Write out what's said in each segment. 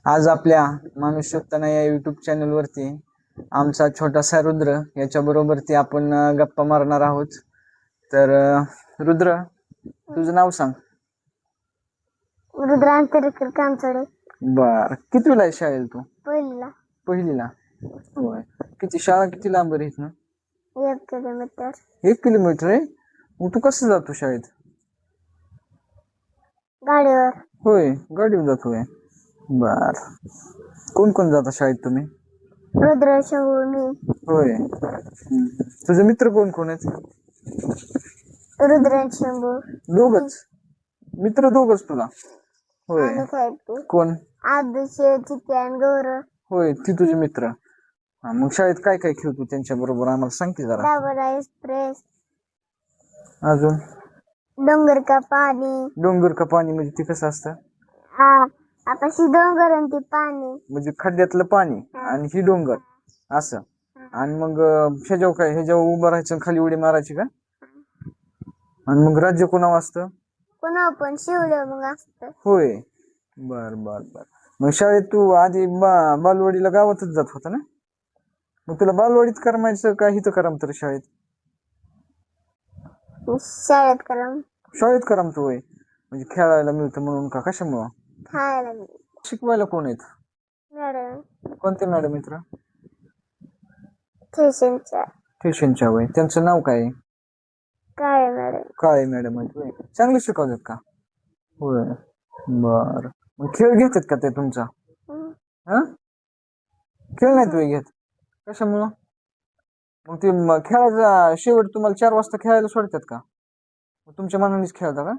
आज आपल्या माणूस शकताना या युट्यूब चॅनल वरती आमचा छोटासा रुद्र याच्या बरोबरती आपण गप्पा मारणार आहोत. तर रुद्र, तुझं नाव सांग. रुद्रांतरकर कामचडे. बर, कितवीला आहे शाळेत तू? पहिलीला. पहिलीला. होय. किती शाळा किती लांब आहे इथनं? 1 किलोमीटर. 1 किलोमीटर आहे. मग तू कसं जातो शाळेत? गाडीवर. होय, गाडीवर जातोय. बर, कोण कोण जाता शाळेत तुम्ही? रुद्र, शंभू, मी. होय. तुझे मित्र कोण कोण आहेत? रुद्र आणि शंभू. दोघच मित्र? दोघच तुला? होय. आणि साहेब कोण? आदुशे, चित्ते आणि गौरव. होय, ती तुझे मित्र. हा, मग शाळेत काय काय खेळतो त्यांच्या बरोबर आम्हाला सांग की जरा. डाबरा एक्सप्रेस. अजून? डोंगर का पाणी. डोंगर का पाणी म्हणजे ते कसं असतं? आताशी डोंगर आणि ते पाणी. म्हणजे खड्ड्यातलं पाणी आणि ही डोंगर असं. आणि मग ह्याच्यावर काय, ह्याच्यावर उभं राहायचं आणि खाली उडी मारायची का? आणि मग राज्य कोणावर असतं? कोणा पण शिवलं मग असतं. होय. बर बर बर. मग शाळेत तू आधी बालवाडीला गावातच जात होता ना? मग तुला बालवाडीत करमायचं का इथं करमतं शाळेत? शाळेत करम. शाळेत करमतो होय. म्हणजे खेळायला मिळतं म्हणून का कशामुळं? खायला. शिकवायला कोण आहेत? मॅडम. कोणते मॅडम मित्र? ट्युशनच्या. ट्युशनच्या होय. त्यांचं नाव काय आहे? काय मॅडम. काळे मॅडम आहेत होय. चांगले शिकवतात का? होय. बर. मग खेळ घेतात का ते तुमचा? हा, खेळ नाहीत होय घेत? कशामुळं? मग ते खेळायचा शेवट तुम्हाला 4 वाजता खेळायला सोडतात का? मग तुमच्या मनानेच खेळता का?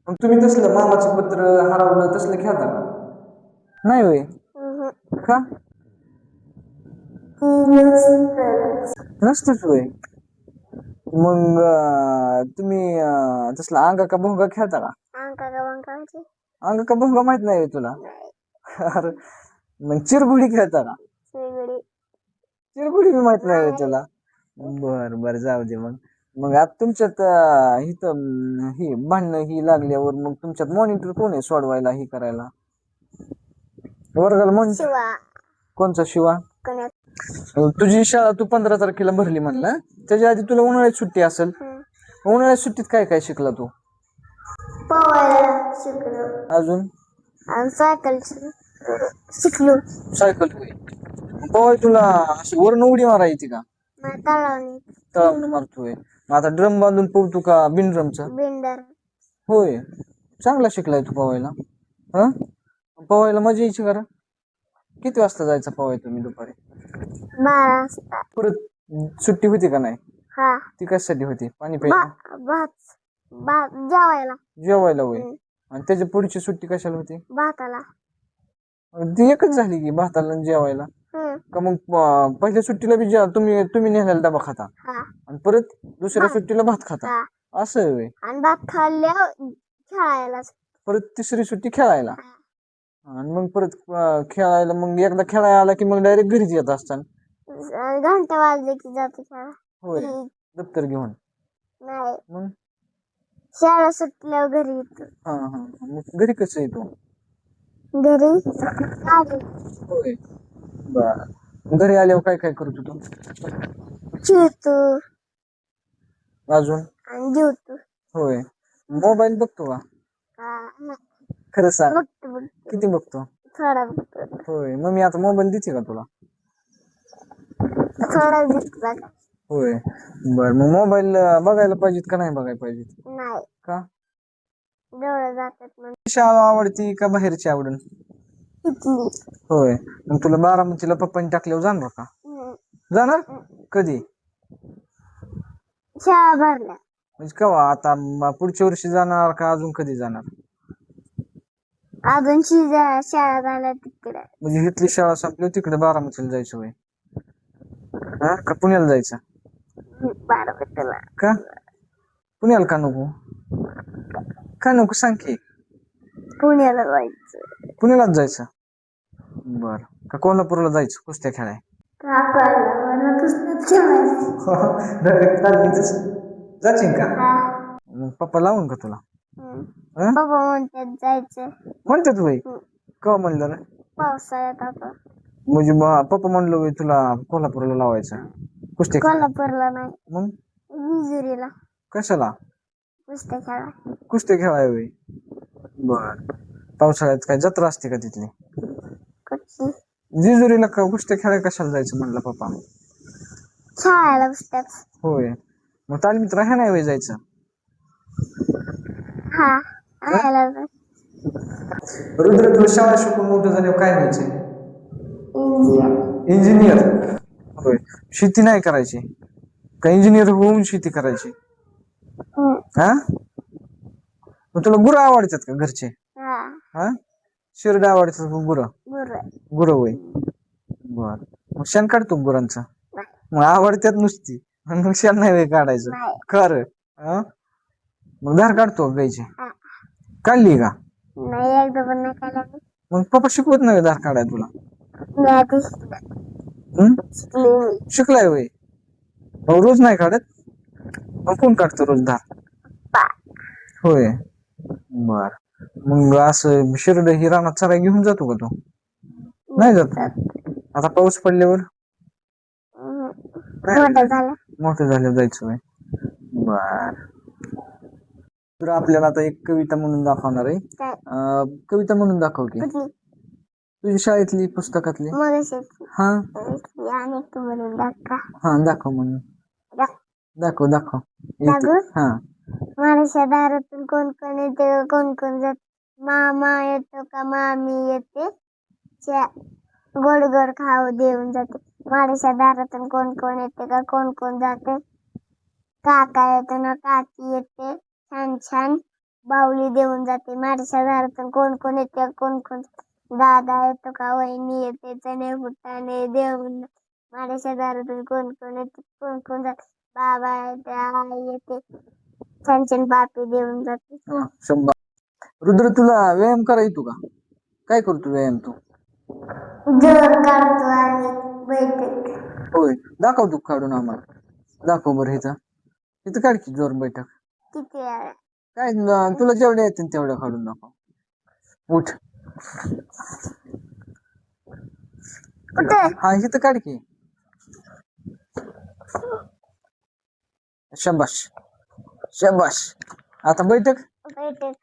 मग तुम्ही तसलं मामाचं पत्र हरवलं तसलं खेळता का? नाही होय. का? नसतच होय. मग तुम्ही तसला अंगा का भोंगा खेळता का? अंगा का भोंगा माहित नाही तुला? अरे, मग चिरगुडी खेळता का? चिरगुडी बी माहित नाही तुला? बर बर, जाऊ दे. मग मग आता तुमच्यात इथं ही भांडणं ही लागल्यावर मग तुमच्यात मॉनिटर कोण आहे सोडवायला ही करायला? वर्गाला मॉनिटर शिवा. कोणचा? शिवा. कन्या. तुझी शाळा तू 15 तारखेला भरली म्हणला, त्याच्या आधी तुला उन्हाळ्यात सुट्टी असेल. उन्हाळ्यात सुट्टीत काय काय शिकला तू? पोहायला शिकलो. अजून? आणि सायकल शिकलो. सायकल होय. पोहाय तुला अशी वरून उडी मारा येते का? तळावणी. तळावून मारतोय. मग आता ड्रम बांधून पोहतो का बिन ड्रमचा? बिंडर. होय. चांगला शिकलाय तू पोहायला. हा, पोहायला मजा यायची का? किती वाजता जायचा पोहाय तुम्ही दुपारी? 12 वाजता. परत सुट्टी होती का नाही? हा. ती कशासाठी होती? पाणी प्यायला? भात जेवायला. जेवायला होय. आणि त्याच्या पुढची सुट्टी कशाला होती? भाताला. ती एकच झाली की भाताला आणि जेवायला. का मग पहिल्या सुट्टीला बी तुम्ही नेलेला डबा खाता आणि परत दुसऱ्या सुट्टीला भात खाता असं होय? आणि भात खाल्ल्यावर खेळायला. परत तिसरी सुट्टी खेळायला. आणि मग परत खेळायला, मग एकदा खेळायला आला की मग डायरेक्ट घरीच येत असताना? घंटा वाजले की जातो खेळा. होय. दप्तर घेऊन? नाही, मग शाळा सुटल्यावर घरी येतो. हा हा. मग घरी कसं येतो? घरी होय. बर. घरी आल्यावर काय काय करतो तू? खेळतो अजून? आणि जेवतो. होय. मोबाईल बघतो का? खरं सांग. बघतो. किती बघतो? थोडा बघतो. होय. मग मी आता मोबाईल देते का तुला? थोडा दिसला. होय. बर, मग मोबाईल बघायला पाहिजेत का नाही बघायला पाहिजेत? नाही. का? डोळे जातात म्हणून. शाळा आवडती का बाहेरची आवडून? होय. मग तुला बारामतीला पप्पांनी टाकल्यावर जाणार का? जाणार? कधी? शाळा भरल्या. म्हणजे केव्हा? आता पुढच्या वर्षी जाणार का अजून कधी जाणार? अजून शाळा झाल्या तिकडे. म्हणजे इथली शाळा संपली तिकडे बारामतीला जायचं होय? हा, का पुण्याला जायचं? बारामतीला. का? पुण्याला का नको? का नको सांग की. पुण्याला जायचं. पुण्यालाच जायचं? बर. का कोल्हापूरला जायचं कुस्त्या खेळाय? जाशील का? मग पप्पा लावून का तुला? पप्पा म्हणतात जायचं. म्हणतात होय? का म्हणलं रे? पावसाळ्यात आता म्हणजे पप्पा म्हणलो होय तुला कोल्हापूरला लावायचं कुस्ती कोल्हापूरला नाही, मग विजुरीला कशाला कुस्त्या खेळा. कुस्ती खेळाय होय बर पावसाळ्यात काय जत्रा असते का तिथली कुठली जेजुरीला का कुस्ती खेळाय कशाला जायचं म्हणलं पप्पा खेळायला कुस्त्यात. होय मग तालमीत राहा नाही होय जायचं हा राहायला जाऊ. रुद्र तुला शाळा शिकून मोठं झाल्यावर काय व्हायचे इंजिनियर. इंजिनियर होय शेती नाही करायची का इंजिनियर होऊन शेती करायची हा मग तुला गुरं आवडतात का घरचे हा हा शिरडे आवडतात का गुरं गुरु गुरं होय बर मग शेण काढतो का गुरांचं नाही. मग आवडत्यात नुसती आणि मग शेण नाही होय काढायचं नाही. खर मग धार काढतो का गायची हा. काढली का नाही एकदा पण नाही खायला मी. मग पप्पा शिकवत नाही धार काढाय तुला मी आधी शिकले मी. शिकलाय होय मग रोज नाही काढत मग कोण काढतो रोज धार पा. होय बर मग असं शिरड ही रानात चराय घेऊन जातो का तू नाही जात आता पाऊस पडल्यावर मोठं झालं. मोठं झाल्यावर जायचं होय बर तर आपल्याला आता एक कविता म्हणून दाखवणार आहे काय कविता म्हणून दाखव की कुठली तुझ्या शाळेतली पुस्तकातली मग शेती हा आणि तू म्हणून दाखवा. हा दाखव म्हणून दाखव दाखव दाखवू? हा माणसा दारातून कोण कोण येते कोण कोण जात मामा येतो का मामी येते गोड गोड खाऊ देऊन जाते माणसा दारातून कोण कोण येते का कोण कोण जाते काका येतो ना काकी येते छान छान बाहुली देऊन जाते माणसा दारातून कोण कोण येते कोण कोण दादा येतो का वहिनी येते चणे फुटाणे देऊन माणसा दारातून कोण कोण येते कोण कोण जाते बाबा येते आई येते छान छान पापी देऊन जाते. शंभर रुद्र तुला व्यायाम करा येतो का काय करतो व्यायाम तू जोर काढतो आणि बैठक होय दाखव तू काढून आम्हाला दाखव बरं इथं इथं काढ की जोर बैठक किती वेळा काय तुला जेवढ्या येतील तेवढ्या काढून दाखव उठ कुठे हा इथं काढ की शबाश शबाश आता बैठक बैठक